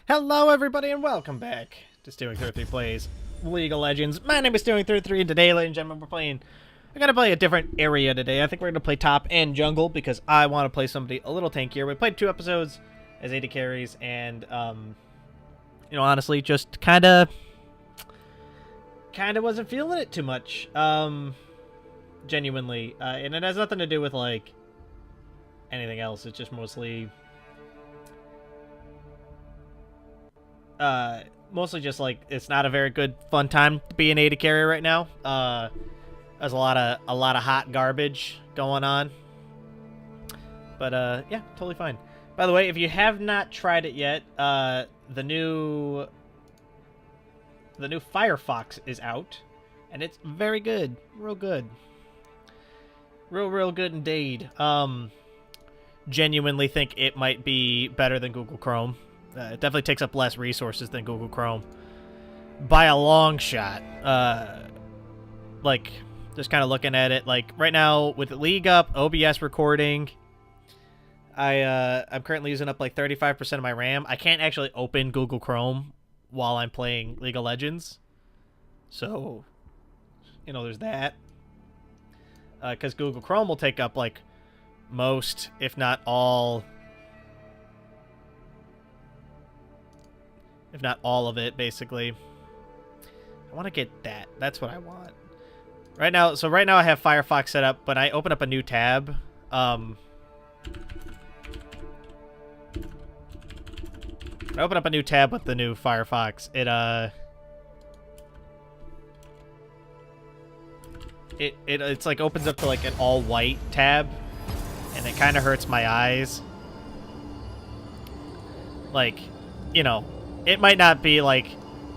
Hello everybody and welcome back to Stealing33 Plays League of Legends. My name is Stealing33 and today, ladies and gentlemen, we're gonna play a different area today. I think we're gonna play top and jungle because I want to play somebody a little tankier. We played 2 episodes as AD carries and, you know, honestly, just kinda wasn't feeling it too much, genuinely. And it has nothing to do with, like, anything else. It's just mostly... mostly just like it's not a very good fun time to be an AD carry right now. There's a lot of hot garbage going on, but yeah, totally fine. By the way, if you have not tried it yet, the new Firefox is out, and it's very good, real good, real good indeed. Genuinely think it might be better than Google Chrome. It definitely takes up less resources than Google Chrome. By a long shot. Like, just kind of looking at it, like, right now, with League up, OBS recording, I'm currently using up, like, 35% of my RAM. I can't actually open Google Chrome while I'm playing League of Legends. So, you know, there's that. Because Google Chrome will take up, like, most, if not all... if not all of it, basically. I want to get that. That's what I want. Right now, so right now I have Firefox set up, but I open up a new tab. I open up a new tab with the new Firefox. It's like opens up to like an all white tab, and it kind of hurts my eyes. Like, you know, it might not be, like,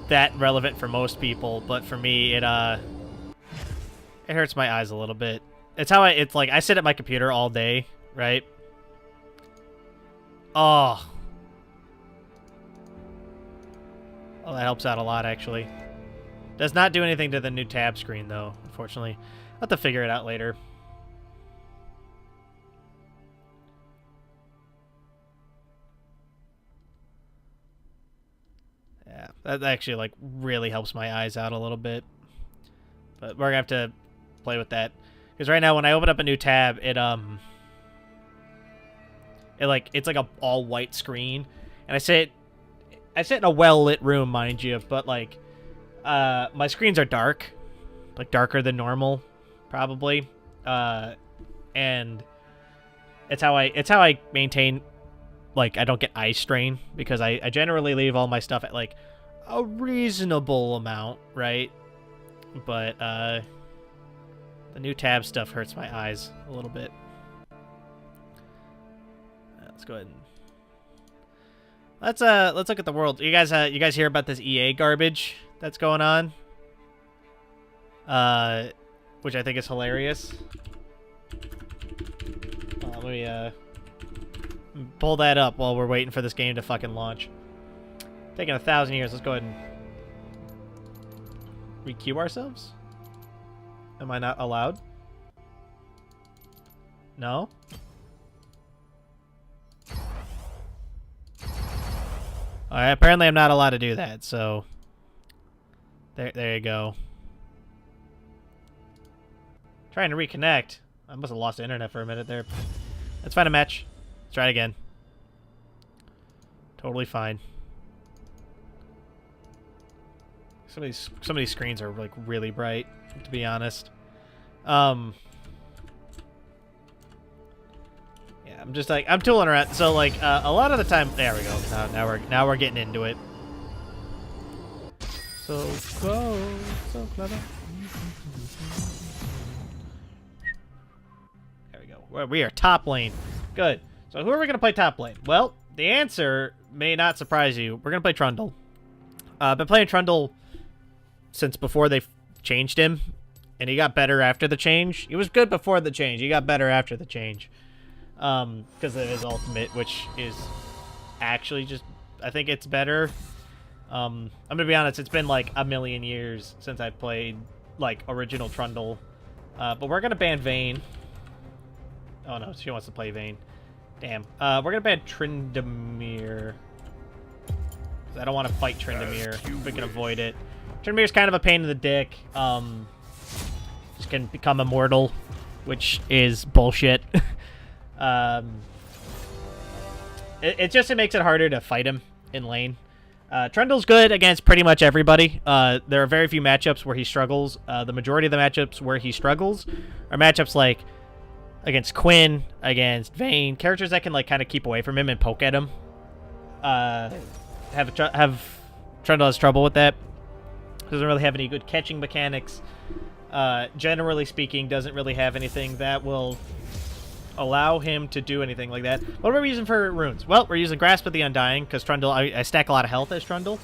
that relevant for most people, but for me, it hurts my eyes a little bit. It's like, I sit at my computer all day, right? Oh, that helps out a lot, actually. Does not do anything to the new tab screen, though, unfortunately. I'll have to figure it out later. Yeah, that actually, like, really helps my eyes out a little bit. But we're gonna have to play with that. Because right now, when I open up a new tab, it's like a all-white screen. And I sit in a well-lit room, mind you, but, like, my screens are dark. Like, darker than normal, probably. And it's how I maintain... like, I don't get eye strain, because I generally leave all my stuff at, like, a reasonable amount, right? But, the new tab stuff hurts my eyes a little bit. Let's go ahead and... let's look at the world. You guys hear about this EA garbage that's going on? Which I think is hilarious. Let me, pull that up while we're waiting for this game to fucking launch. Taking 1,000 years. Let's go ahead and re-queue ourselves. Am I not allowed? No? Alright, apparently I'm not allowed to do that, so... There you go. Trying to reconnect. I must have lost the internet for a minute there. Let's find a match. Let's try it again. Totally fine. Some of these screens are like really bright, to be honest. Yeah, I'm just like I'm tooling around. So like a lot of the time, there we go. Now we're getting into it. So clever. There we go. We are top lane. Good. So who are we going to play top lane? Well, the answer may not surprise you. We're going to play Trundle. Been playing Trundle since before they changed him, and he got better after the change. He was good before the change. He got better after the change. Because of his ultimate, which is actually just... I think it's better. I'm going to be honest, it's been like a million years since I played, like, original Trundle. But we're going to ban Vayne. Oh, no, she wants to play Vayne. Damn. We're gonna ban Trindamere. I don't want to fight Tryndamere if we can avoid it. Tryndamere's kind of a pain in the dick. Just can become immortal, which is bullshit. It makes it harder to fight him in lane. Trundle's good against pretty much everybody. There are very few matchups where he struggles. The majority of the matchups where he struggles are matchups like against Quinn, against Vayne, characters that can like kind of keep away from him and poke at him. Trundle has trouble with that. Doesn't really have any good catching mechanics. Generally speaking, doesn't really have anything that will allow him to do anything like that. What are we using for runes? Well, we're using Grasp of the Undying, because Trundle, I stack a lot of health as Trundle,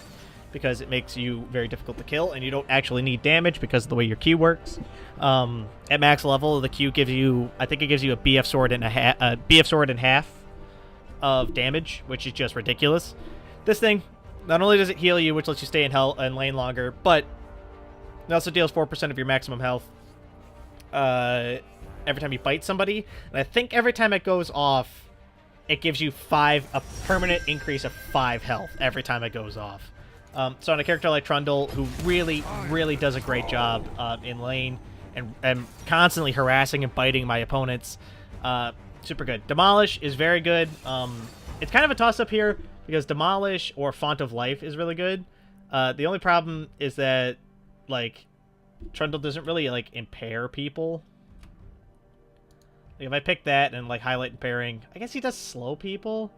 because it makes you very difficult to kill, and you don't actually need damage because of the way your Q works. At max level, the Q gives you, I think it gives you a BF sword and half of damage, which is just ridiculous. This thing, not only does it heal you, which lets you stay in lane longer, but it also deals 4% of your maximum health every time you fight somebody. And I think every time it goes off, it gives you a permanent increase of 5 health every time it goes off. So on a character like Trundle, who really, really does a great job in lane and constantly harassing and biting my opponents, super good. Demolish is very good. It's kind of a toss-up here, because Demolish or Font of Life is really good. The only problem is that, like, Trundle doesn't really, like, impair people. Like, if I pick that and, like, highlight impairing, I guess he does slow people.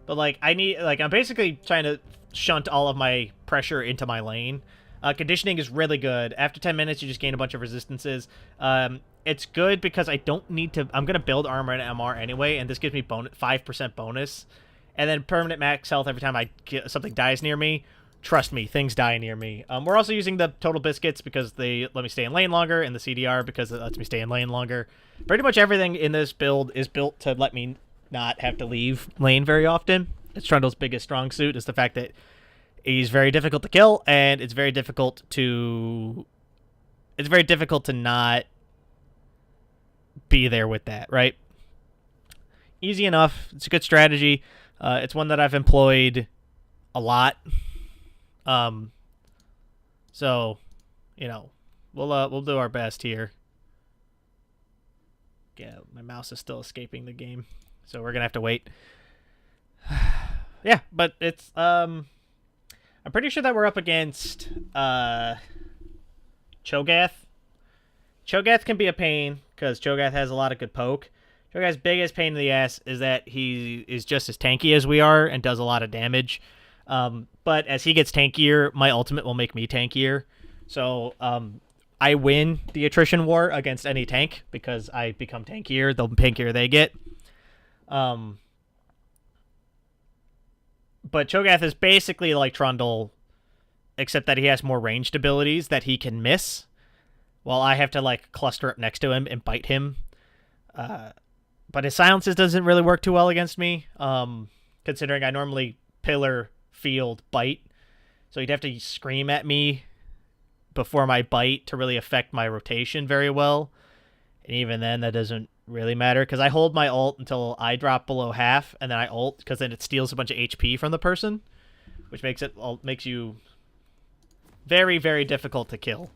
But, like, I'm basically trying to shunt all of my pressure into my lane. Conditioning is really good. After 10 minutes, you just gain a bunch of resistances. It's good because I don't need to... I'm going to build armor and MR anyway, and this gives me 5% bonus. And then permanent max health every time something dies near me. Trust me, things die near me. We're also using the Total Biscuits because they let me stay in lane longer, and the CDR because it lets me stay in lane longer. Pretty much everything in this build is built to let me not have to leave lane very often. It's Trundle's biggest strong suit, is the fact that he's very difficult to kill, and it's very difficult to not be there with that, right? Easy enough. It's a good strategy. It's one that I've employed a lot. So, you know, we'll do our best here. Yeah, my mouse is still escaping the game, so we're gonna have to wait. Yeah, but it's I'm pretty sure that we're up against Cho'Gath. Cho'Gath can be a pain because Cho'Gath has a lot of good poke. Cho'Gath's biggest pain in the ass is that he is just as tanky as we are and does a lot of damage. But as he gets tankier, my ultimate will make me tankier. So I win the attrition war against any tank because I become tankier. The tankier they get. But Cho'Gath is basically like Trundle, except that he has more ranged abilities that he can miss, while I have to like cluster up next to him and bite him. But his silences doesn't really work too well against me, considering I normally pillar, field, bite. So he'd have to scream at me before my bite to really affect my rotation very well. And even then, that doesn't really matter, because I hold my ult until I drop below half, and then I ult, because then it steals a bunch of HP from the person, which makes you very, very difficult to kill.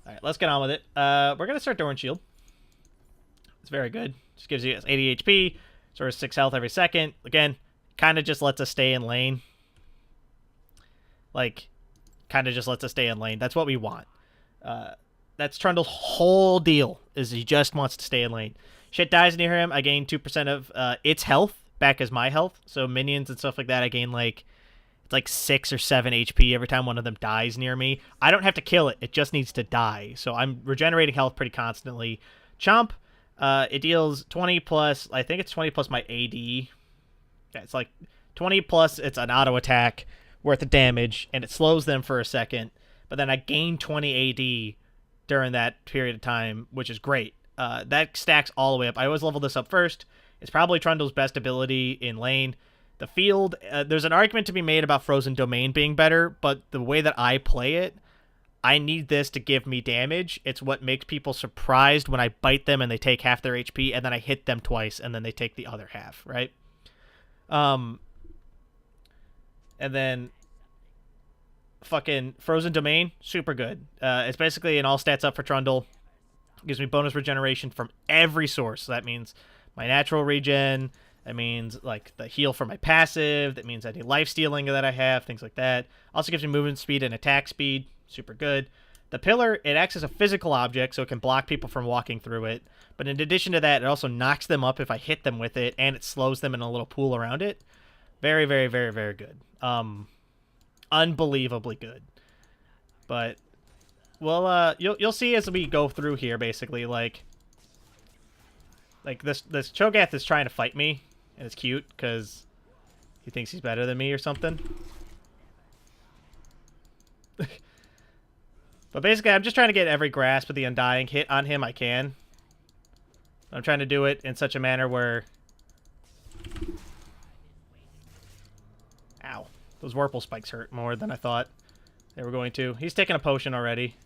All right, let's get on with it. We're going to start Doran Shield. It's very good. Just gives you 80 HP, sort of 6 health every second. Again, kind of just lets us stay in lane. Like, kind of just lets us stay in lane. That's what we want. That's Trundle's whole deal, is he just wants to stay in lane. Shit dies near him, I gain 2% of its health back as my health. So minions and stuff like that, I gain like, it's like 6 or 7 HP every time one of them dies near me. I don't have to kill it, it just needs to die. So I'm regenerating health pretty constantly. Chomp, it deals 20 plus, I think it's 20 plus my AD. Yeah, it's like 20 plus, it's an auto attack worth of damage, and it slows them for a second. But then I gain 20 AD during that period of time, which is great. That stacks all the way up. I always level this up first. It's probably Trundle's best ability in lane. The field, there's an argument to be made about Frozen Domain being better, but the way that I play it, I need this to give me damage. It's what makes people surprised when I bite them and they take half their HP, and then I hit them twice, and then they take the other half, right? And then fucking Frozen Domain, super good. It's basically an all stats up for Trundle. Gives me bonus regeneration from every source. So that means my natural regen. That means like the heal for my passive. That means any life stealing that I have, things like that. Also gives me movement speed and attack speed. Super good. The pillar, it acts as a physical object, so it can block people from walking through it. But in addition to that, it also knocks them up if I hit them with it, and it slows them in a little pool around it. Very, very, very, very good. Unbelievably good. But well, you'll see as we go through here, basically, like this Cho'Gath is trying to fight me, and it's cute because he thinks he's better than me or something. But basically, I'm just trying to get every grasp of the Undying hit on him I can. I'm trying to do it in such a manner where... Ow. Those Warple spikes hurt more than I thought they were going to. He's taken a potion already.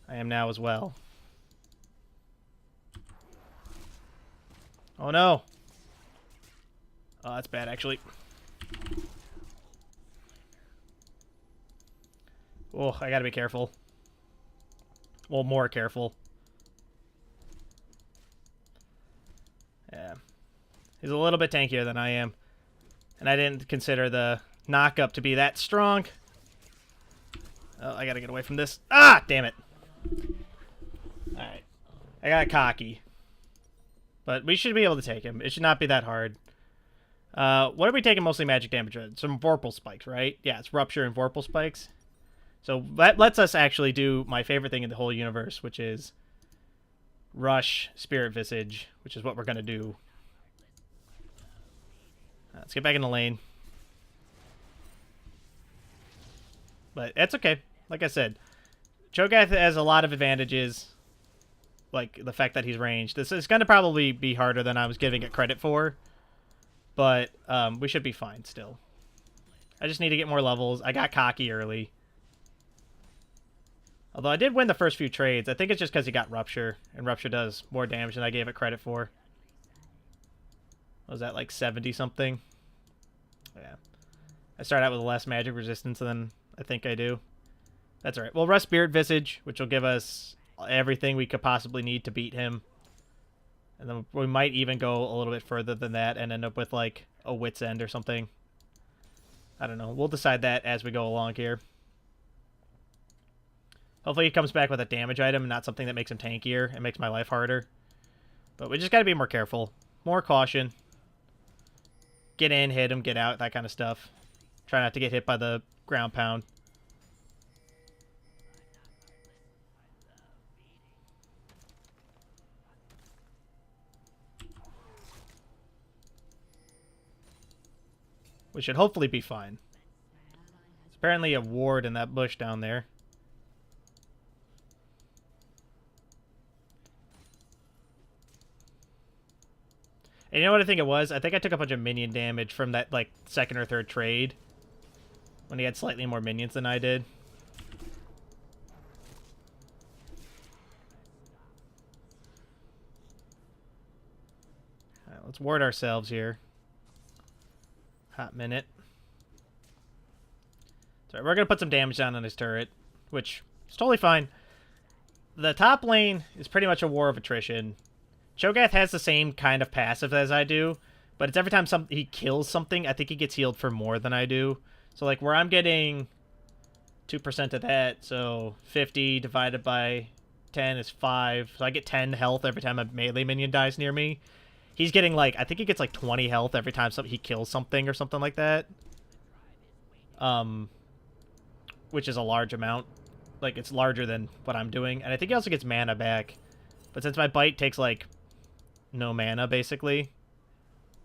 I am now as well. Oh no! Oh, that's bad, actually. Oh, I gotta be careful. Well, more careful. Yeah. He's a little bit tankier than I am. And I didn't consider the knock-up to be that strong. Oh, I gotta get away from this. Ah! Damn it. Alright. I got cocky. But we should be able to take him. It should not be that hard. What are we taking mostly magic damage with? Some Vorpal spikes, right? Yeah, it's Rupture and Vorpal spikes. So that lets us actually do my favorite thing in the whole universe, which is Rush Spirit Visage, which is what we're going to do. Let's get back in the lane. But that's okay. Like I said, Cho'Gath has a lot of advantages, like the fact that he's ranged. This is going to probably be harder than I was giving it credit for, but we should be fine still. I just need to get more levels. I got cocky early. Although I did win the first few trades. I think it's just because he got Rupture, and Rupture does more damage than I gave it credit for. What was that, like 70-something? Yeah. I start out with less magic resistance than I think I do. That's alright. We'll Rush Spirit Visage, which will give us everything we could possibly need to beat him. And then we might even go a little bit further than that and end up with, like, a Wit's End or something. I don't know. We'll decide that as we go along here. Hopefully he comes back with a damage item and not something that makes him tankier and makes my life harder. But we just gotta be more careful. More caution. Get in, hit him, get out, that kind of stuff. Try not to get hit by the ground pound. We should hopefully be fine. There's apparently a ward in that bush down there. And you know what I think it was? I think I took a bunch of minion damage from that, like, second or third trade. When he had slightly more minions than I did. Alright, let's ward ourselves here. Hot minute. Sorry, we're going to put some damage down on his turret, which is totally fine. The top lane is pretty much a war of attrition. Cho'Gath has the same kind of passive as I do, but it's every time he kills something, I think he gets healed for more than I do. So, like, where I'm getting 2% of that, so 50 divided by 10 is 5. So I get 10 health every time a melee minion dies near me. He's getting, like, I think he gets, like, 20 health every time he kills something or something like that. Which is a large amount. Like, it's larger than what I'm doing. And I think he also gets mana back. But since my bite takes, like, no mana, basically,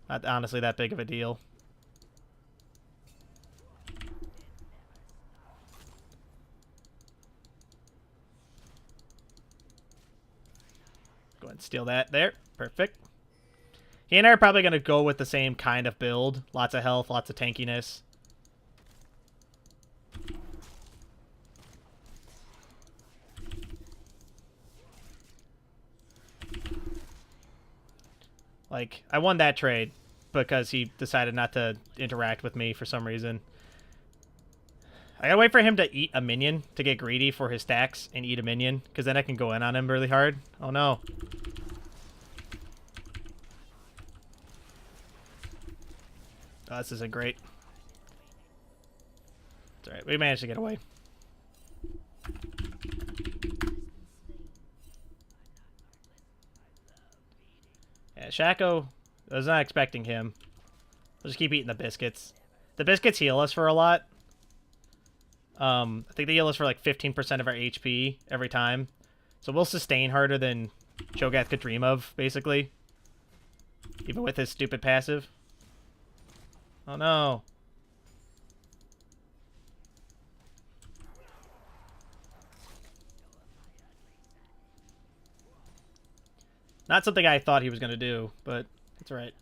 not honestly that big of a deal. Go ahead and steal that there. Perfect. He and I are probably going to go with the same kind of build. Lots of health, lots of tankiness. Like, I won that trade, because he decided not to interact with me for some reason. I gotta wait for him to eat a minion to get greedy for his stacks and eat a minion, because then I can go in on him really hard. Oh no. Oh, this isn't great. It's alright, we managed to get away. Yeah, Shaco, I was not expecting him. We'll just keep eating the biscuits. The biscuits heal us for a lot. I think they heal us for like 15% of our HP every time. So we'll sustain harder than Cho'Gath could dream of, basically. Even with his stupid passive. Oh no. Not something I thought he was going to do, but it's alright.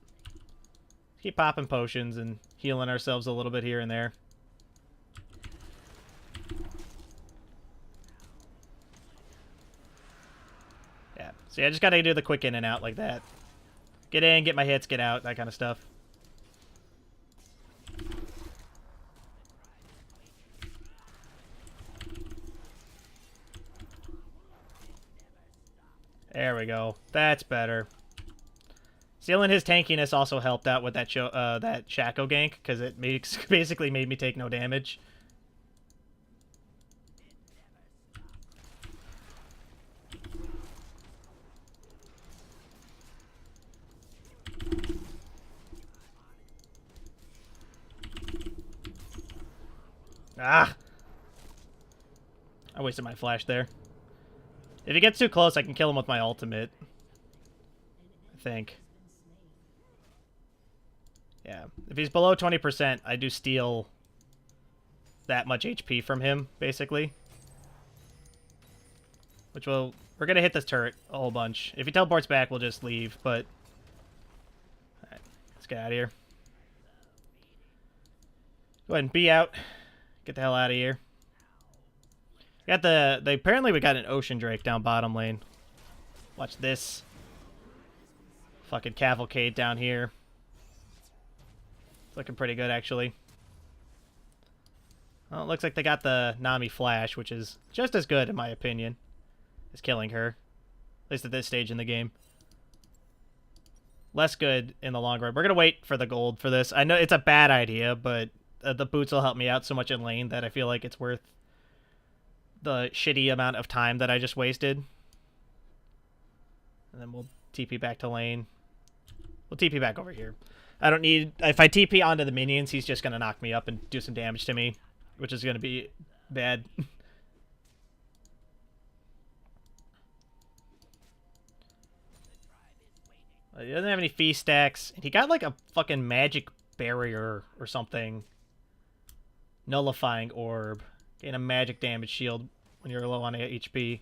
Keep popping potions and healing ourselves a little bit here and there. Yeah, see, I just got to do the quick in and out like that. Get in, get my hits, get out, that kind of stuff. There we go. That's better. Sealing his tankiness also helped out with that that Shaco gank, because it basically made me take no damage. Ah! I wasted my flash there. If he gets too close, I can kill him with my ultimate. I think. Yeah. If he's below 20%, I do steal that much HP from him, basically. Which will... We're going to hit this turret a whole bunch. If he teleports back, we'll just leave, but... Alright, let's get out of here. Go ahead and be out. Get the hell out of here. Got apparently we got an Ocean Drake down bottom lane. Watch this. Fucking cavalcade down here. It's looking pretty good, actually. Well, it looks like they got the Nami Flash, which is just as good, in my opinion, as killing her. At least at this stage in the game. Less good in the long run. We're going to wait for the gold for this. I know it's a bad idea, but the boots will help me out so much in lane that I feel like it's worth the shitty amount of time that I just wasted. And then we'll TP back to lane. We'll TP back over here. I don't need... If I TP onto the minions, he's just going to knock me up and do some damage to me, which is going to be bad. He doesn't have any fee stacks. And he got like a fucking magic barrier or something. Nullifying orb. Gain a magic damage shield when you're low on HP.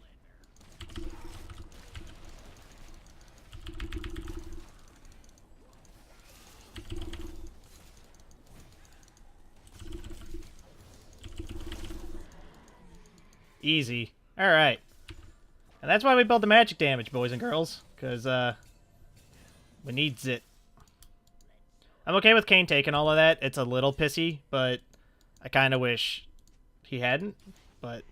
Easy. Alright. And that's why we build the magic damage, boys and girls. Because, we needs it. I'm okay with Kayn taking all of that. It's a little pissy, but I kind of wish he hadn't, but...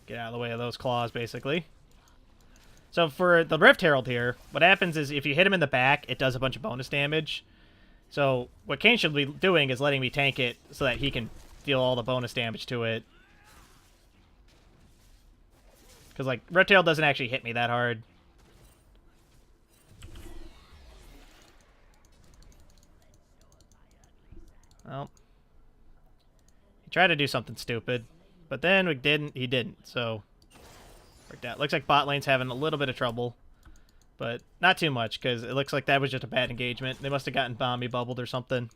Get out of the way of those claws, basically. So for the Rift Herald here, what happens is if you hit him in the back, it does a bunch of bonus damage. So what Kayn should be doing is letting me tank it so that he can deal all the bonus damage to it. Because, like, Rift Herald doesn't actually hit me that hard. Well. He tried to do something stupid. But then he didn't, so... Worked out. Looks like bot lane's having a little bit of trouble. But not too much, because it looks like that was just a bad engagement. They must have gotten bomby bubbled or something.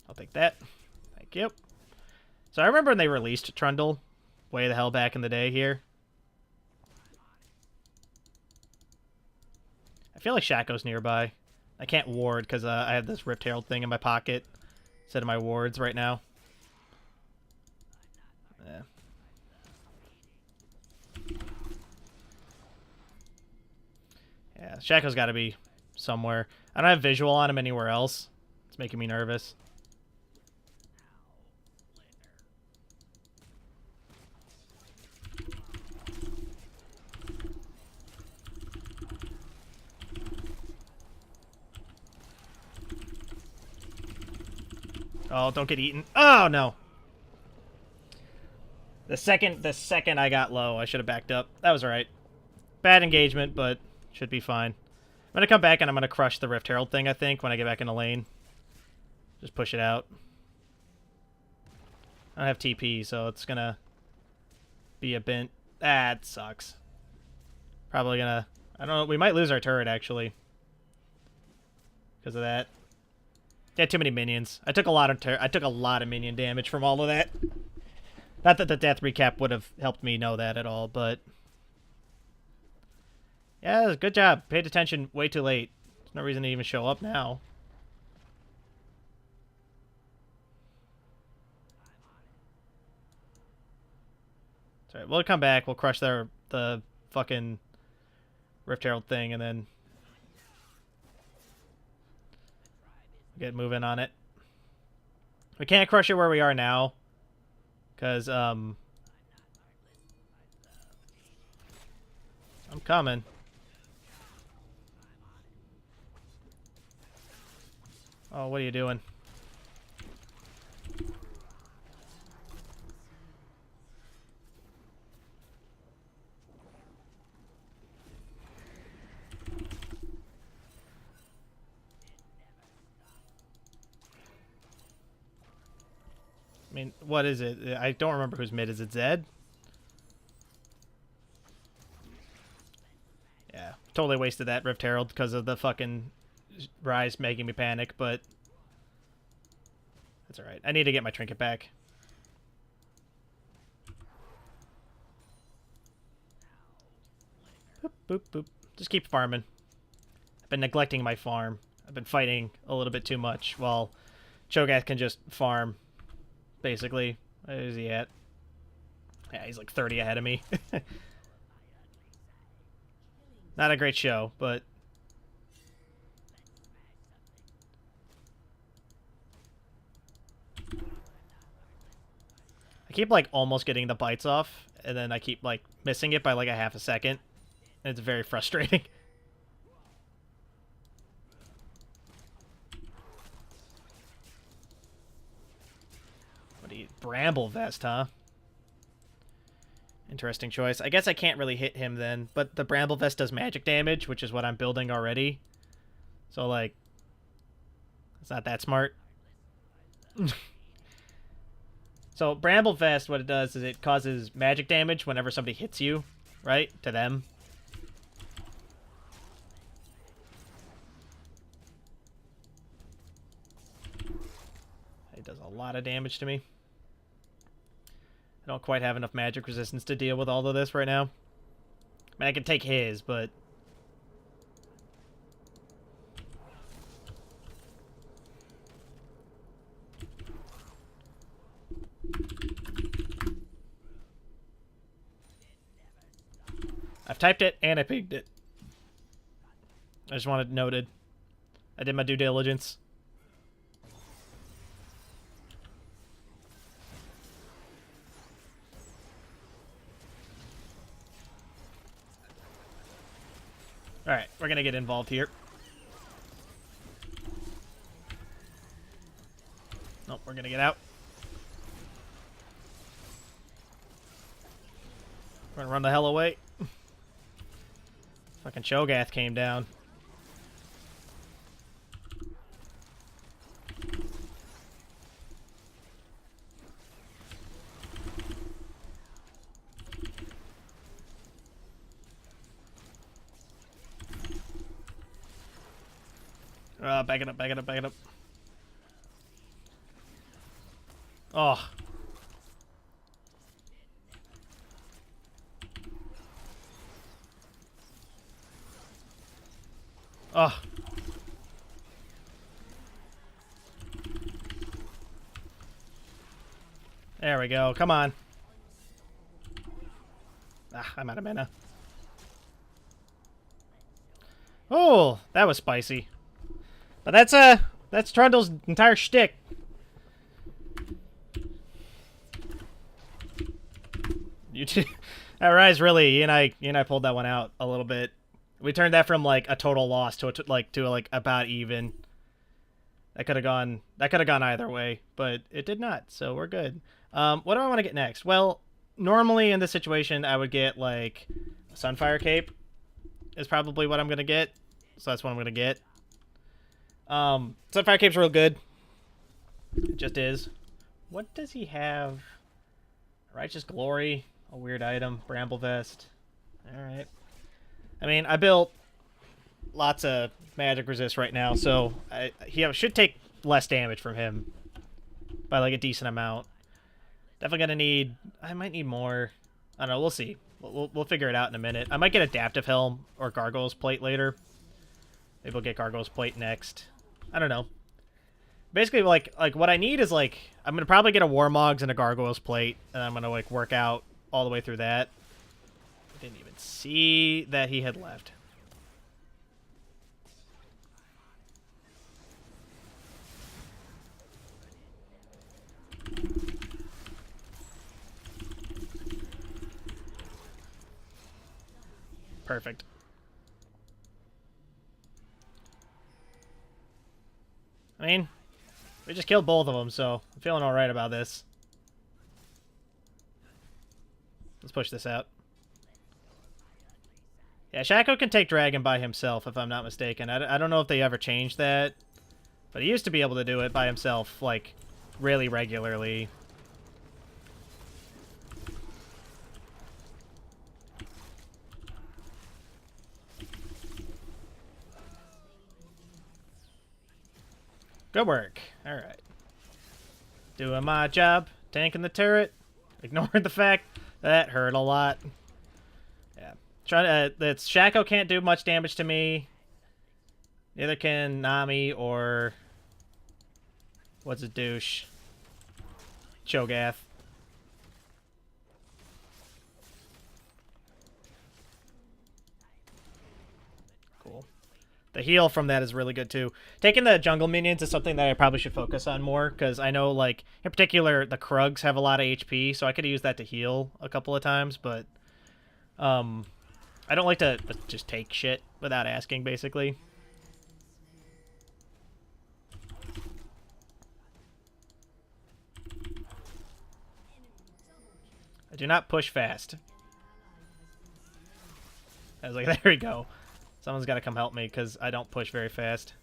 I'll take that. Thank you. So I remember when they released Trundle way the hell back in the day here. feel like Shaco's nearby. I can't ward because I have this Rift Herald thing in my pocket instead of my wards right now. Yeah. Yeah, Shaco's got to be somewhere. I don't have visual on him anywhere else. It's making me nervous. Oh, don't get eaten. Oh, no. The second I got low, I should have backed up. That was alright. Bad engagement, but should be fine. I'm going to come back and I'm going to crush the Rift Herald thing, I think, when I get back in the lane. Just push it out. I don't have TP, so it's going to be a bit... That sucks. Probably going to... I don't know. We might lose our turret, actually. Because of that. They had too many minions. I took a lot of minion damage from all of that. Not that the death recap would have helped me know that at all, but... Yeah, good job. Paid attention way too late. There's no reason to even show up now. It's alright, we'll come back. We'll crush the fucking Rift Herald thing, and then... get moving on it. We can't crush it where we are now. Because, I'm coming. Oh, what are you doing? I mean, what is it? I don't remember who's mid. Is it Zed? Yeah, totally wasted that Rift Herald because of the fucking Rise making me panic, but that's alright. I need to get my trinket back. Boop, boop, boop. Just keep farming. I've been neglecting my farm. I've been fighting a little bit too much while Cho'Gath can just farm. Basically. Where is he at? Yeah, he's like 30 ahead of me. Not a great show, but... I keep, like, almost getting the bites off, and then I keep, like, missing it by, like, a half a second. And it's very frustrating. Bramble Vest, huh? Interesting choice. I guess I can't really hit him then, but the Bramble Vest does magic damage, which is what I'm building already. So, like, it's not that smart. So, Bramble Vest, what it does is it causes magic damage whenever somebody hits you, right? To them. It does a lot of damage to me. I don't quite have enough magic resistance to deal with all of this right now. I mean, I can take his, but... I've typed it, and I pinged it. I just wanted it noted. I did my due diligence. Alright, we're gonna get involved here. Nope, we're gonna get out. We're gonna run the hell away. Fucking Cho'Gath came down. Back it up, back it up, back it up. Oh. Oh. There we go. Come on. Ah, I'm out of mana. Oh, that was spicy. But that's Trundle's entire shtick. You two, that Rise really, you and I pulled that one out a little bit. We turned that from like a total loss to like about even. That could have gone either way, but it did not. So we're good. What do I want to get next? Well, normally in this situation, I would get like a Sunfire Cape. Is probably what I'm gonna get. So that's what I'm gonna get. Sunfire Cape's real good. It just is. What does he have? Righteous Glory, a weird item. Bramble Vest. All right. I mean, I built lots of magic resist right now, so he should take less damage from him by like a decent amount. Definitely gonna need. I might need more. I don't know. We'll see. We'll figure it out in a minute. I might get Adaptive Helm or Gargoyle's Plate later. Maybe we'll get Gargoyle's Plate next. I don't know. Basically, like what I need is like I'm gonna probably get a Warmogs and a Gargoyle's Plate, and I'm gonna like work out all the way through that. Didn't even see that he had left. Perfect. I mean, we just killed both of them, so I'm feeling alright about this. Let's push this out. Yeah, Shaco can take Dragon by himself, if I'm not mistaken. I don't know if they ever changed that, but he used to be able to do it by himself, like, really regularly. Good work. Alright. Doing my job. Tanking the turret. Ignoring the fact that hurt a lot. Yeah. Shaco can't do much damage to me. Neither can Nami or... What's a douche? Cho'Gath. Cool. The heal from that is really good, too. Taking the jungle minions is something that I probably should focus on more, because I know, like, in particular, the Krugs have a lot of HP, so I could use that to heal a couple of times, but I don't like to just take shit without asking, basically. I do not push fast. I was like, there we go. Someone's got to come help me, because I don't push very fast.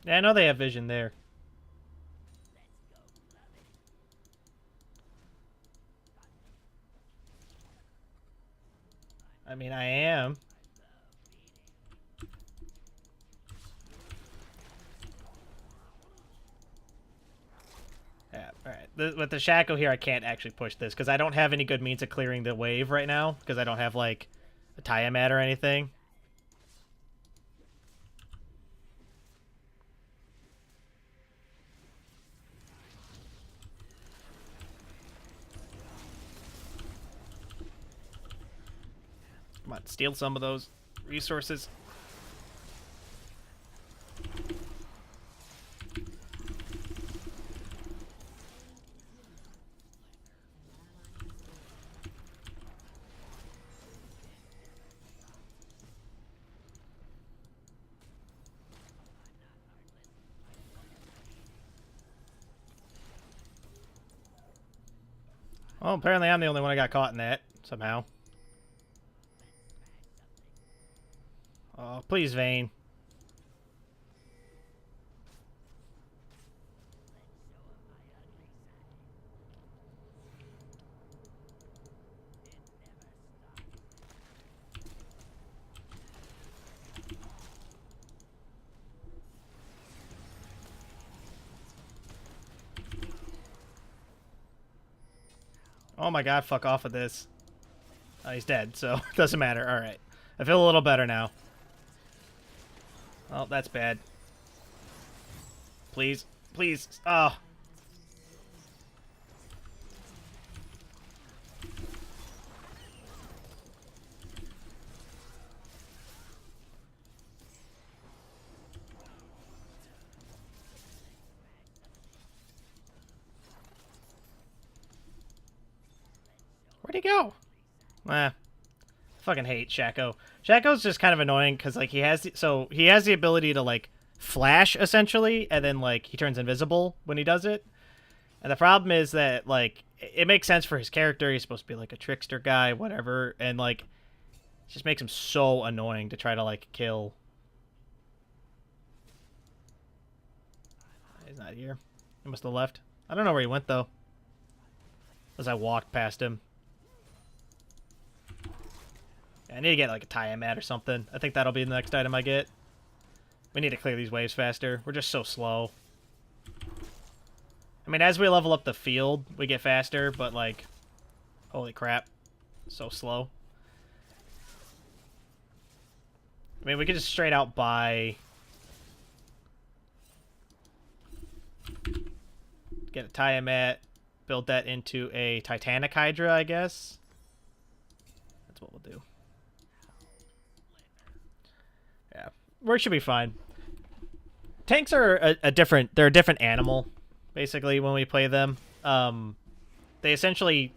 Yeah, I know they have vision there. I mean, I am. Yeah, alright. With the Shaco here, I can't actually push this, because I don't have any good means of clearing the wave right now, because I don't have, like, a Tiamat or anything. Come on, steal some of those resources. Well, apparently I'm the only one who got caught in that, somehow. Oh, please, Vayne. Oh my god, fuck off with this. Oh, he's dead, so it doesn't matter. Alright. I feel a little better now. Oh, that's bad. Please. Please. Oh. Where'd he go? Fucking hate Shaco. Shaco's just kind of annoying because like he has the ability to like flash essentially, and then like he turns invisible when he does it. And the problem is that like it makes sense for his character. He's supposed to be like a trickster guy, whatever, and like it just makes him so annoying to try to like kill. He's not here. He must have left. I don't know where he went though. As I walked past him. I need to get like a tie mat or something. I think that'll be the next item I get. We need to clear these waves faster. We're just so slow. I mean, as we level up the field, we get faster, but like, holy crap, so slow. I mean, we could just straight out buy... Get a tie mat, build that into a Titanic Hydra, I guess. That's what we'll do. Yeah, we should be fine. Tanks are they're a different animal, basically, when we play them. They essentially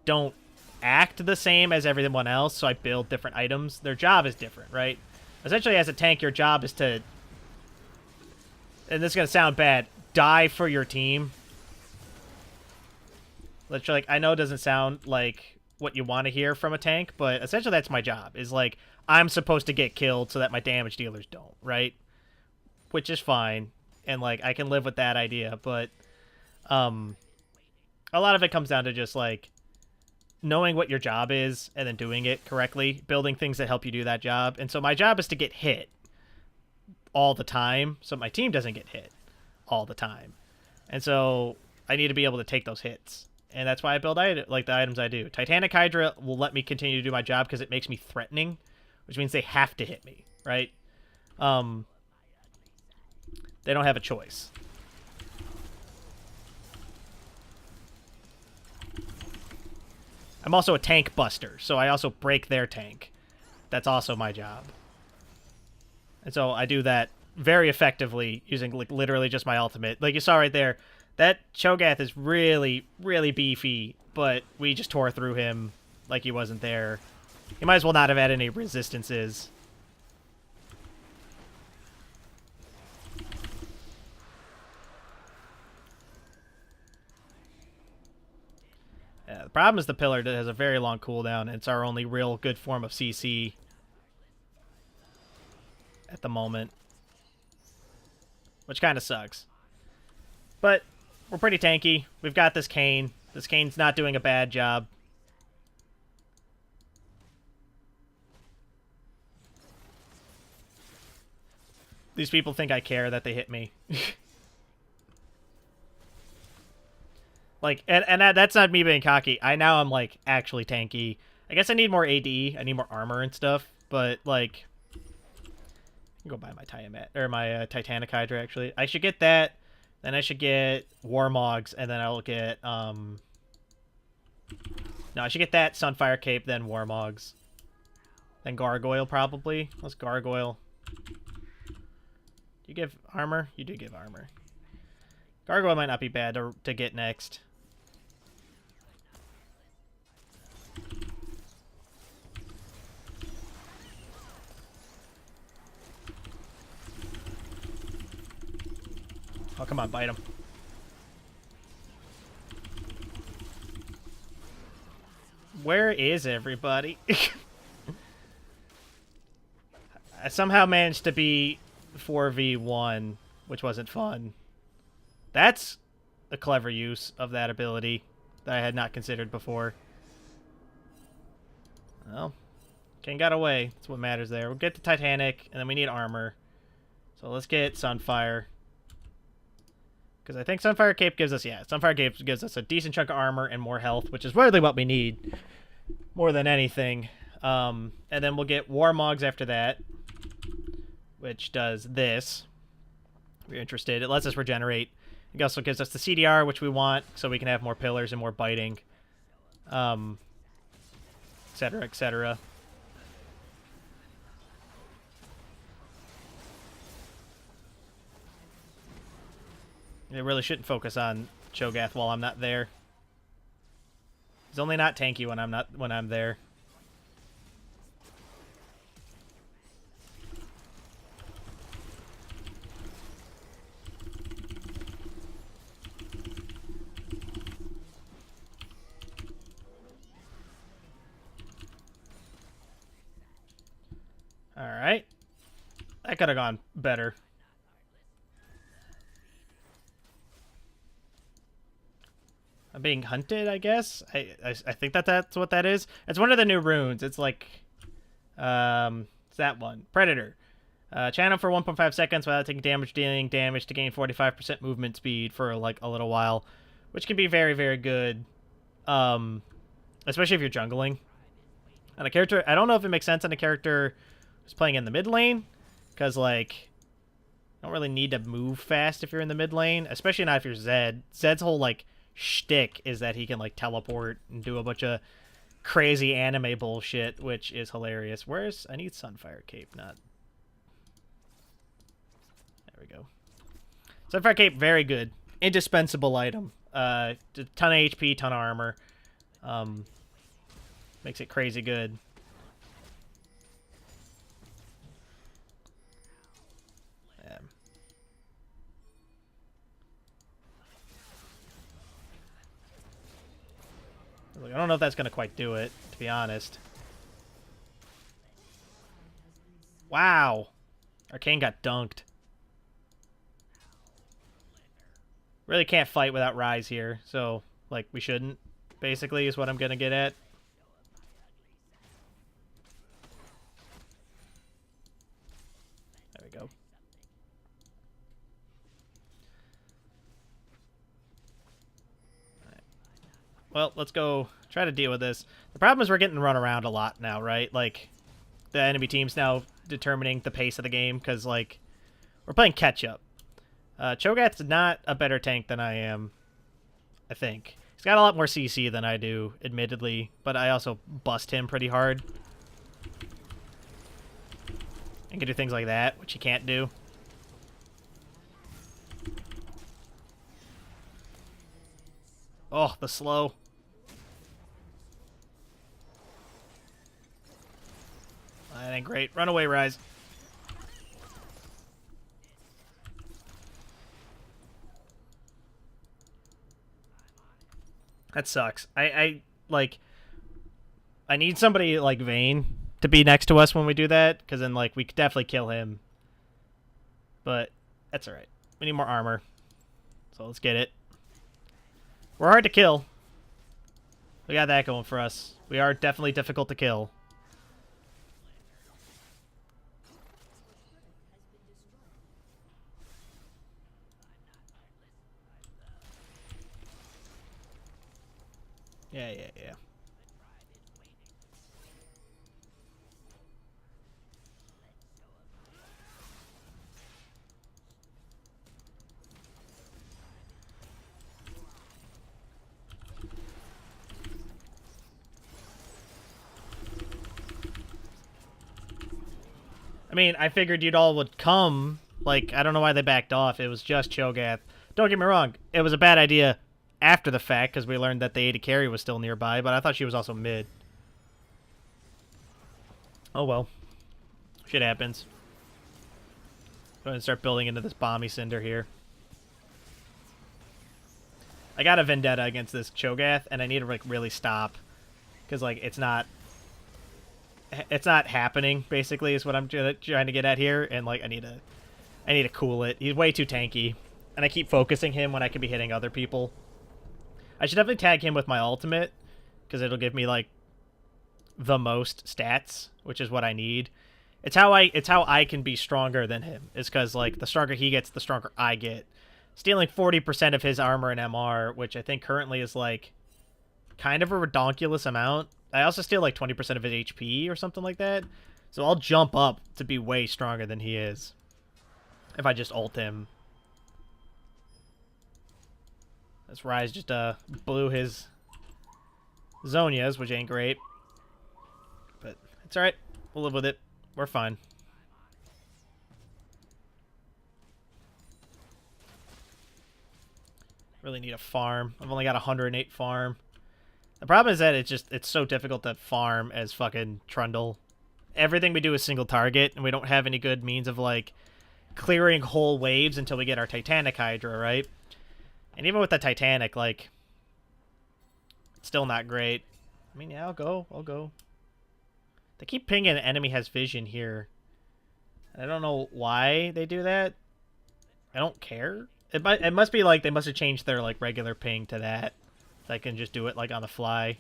don't act the same as everyone else, so I build different items. Their job is different, right? Essentially, as a tank, your job is to, and this is going to sound bad, die for your team. Literally, like, I know it doesn't sound like what you want to hear from a tank, but essentially that's my job, is like, I'm supposed to get killed so that my damage dealers don't, right? Which is fine, and like I can live with that idea, but a lot of it comes down to just like knowing what your job is and then doing it correctly, building things that help you do that job. And so my job is to get hit all the time so my team doesn't get hit all the time. And so I need to be able to take those hits. And that's why I build like the items I do. Titanic Hydra will let me continue to do my job because it makes me threatening, which means they have to hit me, right? They don't have a choice. I'm also a tank buster, so I also break their tank. That's also my job. And so I do that very effectively using like literally just my ultimate. Like you saw right there, that Cho'Gath is really, really beefy, but we just tore through him like he wasn't there. He might as well not have had any resistances. Yeah, the problem is the pillar has a very long cooldown, and it's our only real good form of CC at the moment, which kind of sucks. But we're pretty tanky. We've got this Kayn. This Kayn's not doing a bad job. These people think I care that they hit me. Like, and that's not me being cocky. Now I'm, like, actually tanky. I guess I need more AD. I need more armor and stuff. But, like, I can go buy my Tiamat, or my Titanic Hydra, actually. I should get that. Then I should get Warmogs, and then I'll get, no, I should get that, Sunfire Cape, then Warmogs. Then Gargoyle, probably. Let's Gargoyle. You give armor? You do give armor. Gargoyle might not be bad to get next. Oh, come on, bite him. Where is everybody? I somehow managed to be 4v1, which wasn't fun. That's a clever use of that ability that I had not considered before. Well, King got away. That's what matters there. We'll get the Titanic, and then we need armor. So let's get Sunfire. Because I think Sunfire Cape gives us, yeah, Sunfire Cape gives us a decent chunk of armor and more health, which is really what we need more than anything. And then we'll get Warmogs after that, which does this. If you're interested, it lets us regenerate. It also gives us the CDR, which we want, so we can have more pillars and more biting, etc., etc. They really shouldn't focus on Cho'Gath while I'm not there. He's only not tanky when I'm there. All right. That could have gone better. I'm being hunted, I guess. I think that's what that is. It's one of the new runes. It's like, it's that one. Predator. Channel for 1.5 seconds without taking damage, dealing damage to gain 45% movement speed for like a little while, which can be very, very good, especially if you're jungling. On a character, I don't know if it makes sense on a character who's playing in the mid lane, because like, you don't really need to move fast if you're in the mid lane, especially not if you're Zed. Zed's whole like shtick is that he can like teleport and do a bunch of crazy anime bullshit, which is hilarious. Where's I need Sunfire Cape, not there we go. Sunfire Cape, very good, indispensable item. A ton of HP, ton of armor, makes it crazy good. I don't know if that's going to quite do it, to be honest. Wow. Arcane got dunked. Really can't fight without Rise here, so, like, we shouldn't, basically, is what I'm going to get at. There we go. Well, let's go try to deal with this. The problem is we're getting run around a lot now, right? Like, the enemy team's now determining the pace of the game, because, like, we're playing catch-up. Cho'Gath's not a better tank than I am, I think. He's got a lot more CC than I do, admittedly, but I also bust him pretty hard. And can do things like that, which he can't do. Oh, the slow. That ain't great. Run away, Rise. That sucks. I need somebody like Vayne to be next to us when we do that, because then like we could definitely kill him. But that's alright. We need more armor. So let's get it. We're hard to kill. We got that going for us. We are definitely difficult to kill. Yeah. I mean, I figured you'd all would come. Like, I don't know why they backed off. It was just Cho'Gath. Don't get me wrong. It was a bad idea after the fact, because we learned that the AD carry was still nearby, but I thought she was also mid. Oh well. Shit happens. Go ahead and start building into this Bomby Cinder here. I got a vendetta against this Cho'Gath, and I need to like really stop. Because like it's not happening, basically, is what I'm trying to get at here, and like I need to cool it. He's way too tanky, and I keep focusing him when I could be hitting other people. I should definitely tag him with my ultimate, because it'll give me like the most stats, which is what I need. It's how I can be stronger than him. It's because like the stronger he gets, the stronger I get. stealing 40% of his armor and MR, which I think currently is like kind of a redonkulous amount. I also steal like 20% of his HP or something like that. So I'll jump up to be way stronger than he is if I just ult him. This Ryze just blew his Zhonya's, which ain't great. But it's alright. We'll live with it. We're fine. Really need a farm. I've only got 108 farm. The problem is that it's so difficult to farm as fucking Trundle. Everything we do is single target, and we don't have any good means of, like, clearing whole waves until we get our Titanic Hydra, right? And even with the Titanic, like, it's still not great. I mean, yeah, I'll go. They keep pinging an enemy has vision here. I don't know why they do that. I don't care. It must be like they must have changed their like regular ping to that. So I can just do it like on the fly.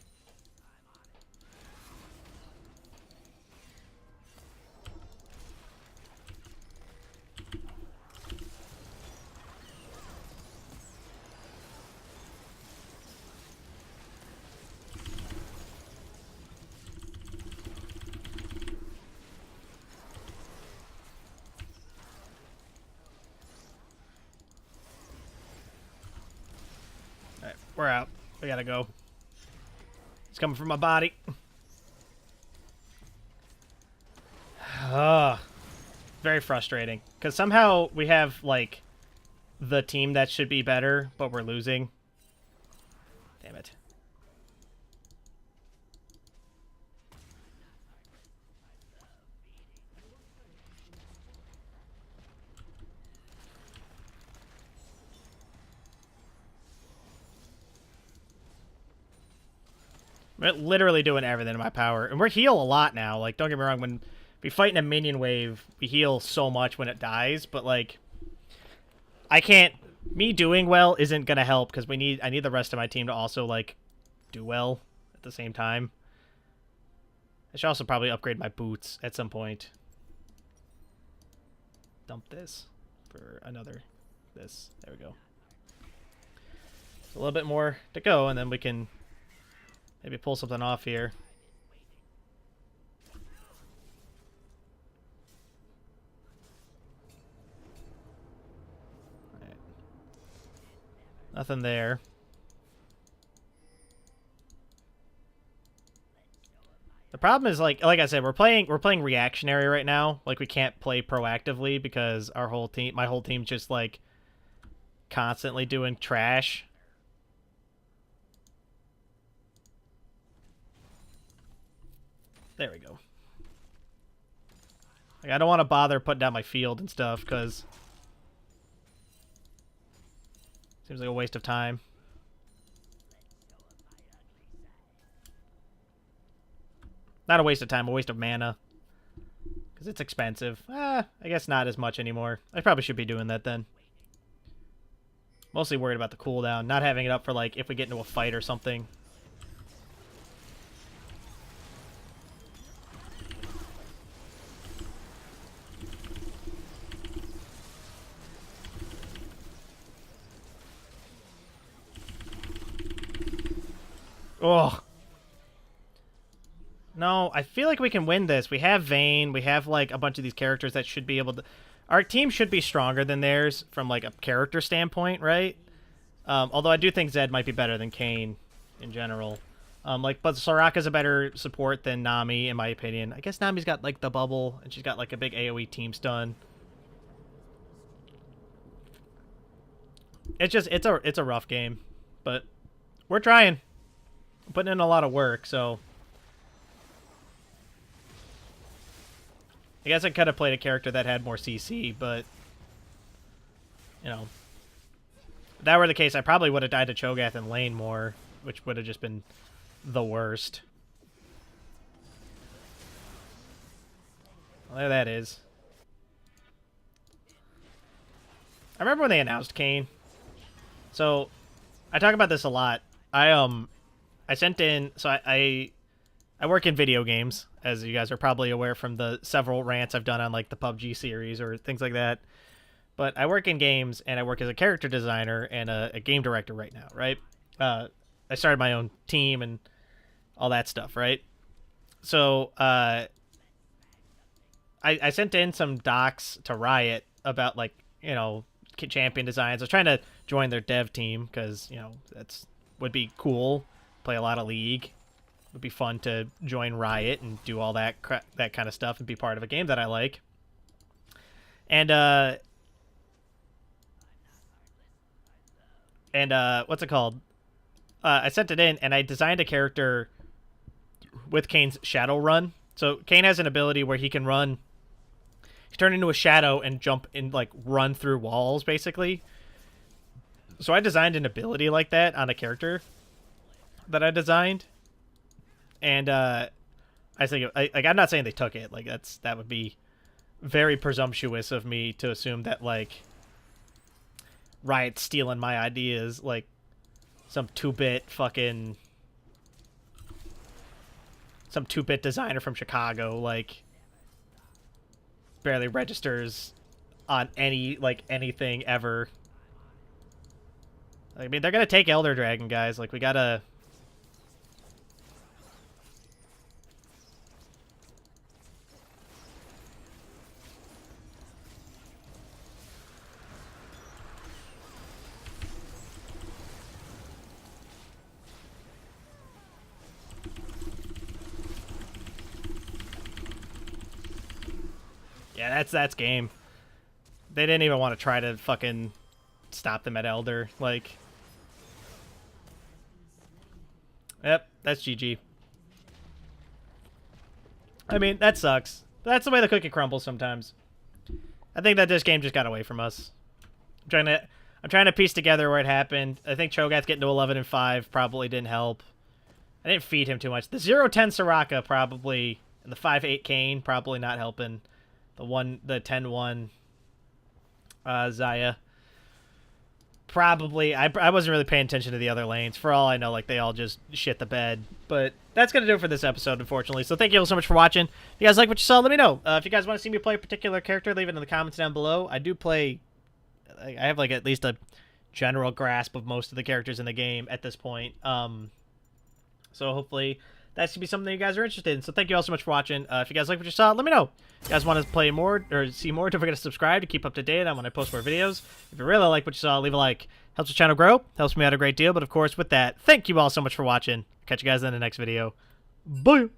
Alright, we're out. We gotta go. It's coming from my body. Very frustrating. Because somehow we have, like, the team that should be better, but we're losing. Damn it. We're literally doing everything in my power. And we're heal a lot now. Like, don't get me wrong, when we fight in a minion wave, we heal so much when it dies, but, like, I can't... Me doing well isn't gonna help, because I need the rest of my team to also, like, do well at the same time. I should also probably upgrade my boots at some point. Dump this for another... this. There we go. So a little bit more to go, and then we can... maybe pull something off here. Right. Nothing there. The problem is, like I said, we're playing reactionary right now. Like, we can't play proactively because my whole team's just like constantly doing trash. There we go. Like, I don't want to bother putting down my field and stuff, because seems like a waste of time. Not a waste of time, a waste of mana. Because it's expensive. I guess not as much anymore. I probably should be doing that then. Mostly worried about the cooldown. Not having it up for, like, if we get into a fight or something. Ugh. No, I feel like we can win this. We have Vayne. We have, like, a bunch of these characters that should be able to... Our team should be stronger than theirs from, like, a character standpoint, right? Although I do think Zed might be better than Kayn in general. But Soraka's a better support than Nami, in my opinion. I guess Nami's got, like, the bubble, and she's got, like, a big AoE team stun. It's just... It's a rough game. But we're trying. Putting in a lot of work, so... I guess I could have played a character that had more CC, but... You know... If that were the case, I probably would have died to Cho'Gath and lane more, which would have just been the worst. Well, there that is. I remember when they announced Kayn. So, I talk about this a lot. I sent in... So, I work in video games, as you guys are probably aware from the several rants I've done on, like, the PUBG series or things like that. but I work in games, and I work as a character designer and a game director right now, right? I started my own team and all that stuff, right? So I sent in some docs to Riot about, like, you know, champion designs. I was trying to join their dev team because, you know, would be cool. Play a lot of League. Would be fun to join Riot and do all that that kind of stuff and be part of a game that I like. And what's it called? I sent it in, and I designed a character with Kane's shadow run. So Kane has an ability where he can run. He turn into a shadow and jump and, like, run through walls, basically. So I designed an ability like that on a character that I designed. And I think, like, I'm not saying they took it. Like, that would be very presumptuous of me to assume that, like, Riot's stealing my ideas, like some 2-bit designer from Chicago, like, barely registers on anything ever. I mean, they're gonna take Elder Dragon, guys. Like, we gotta. Yeah, that's game. They didn't even want to try to fucking stop them at Elder. Like, yep, that's GG. I mean, that sucks. That's the way the cookie crumbles sometimes. I think that this game just got away from us. I'm trying to piece together where it happened. I think Cho'Gath getting to 11-5 probably didn't help. I didn't feed him too much. The 0-10 Soraka probably, and the 5-8 Kane probably not helping. The 10-1 Xayah. Probably. I wasn't really paying attention to the other lanes. For all I know, like, they all just shit the bed. But that's going to do it for this episode, unfortunately. So thank you all so much for watching. If you guys like what you saw, let me know. If you guys want to see me play a particular character, leave it in the comments down below. I do play... I have, like, at least a general grasp of most of the characters in the game at this point. So hopefully that should be something you guys are interested in. So thank you all so much for watching. If you guys like what you saw, let me know. If you guys want to play more or see more, don't forget to subscribe to keep up to date on when I post more videos. If you really like what you saw, leave a like. Helps the channel grow. Helps me out a great deal. But of course, with that, thank you all so much for watching. Catch you guys in the next video. Bye!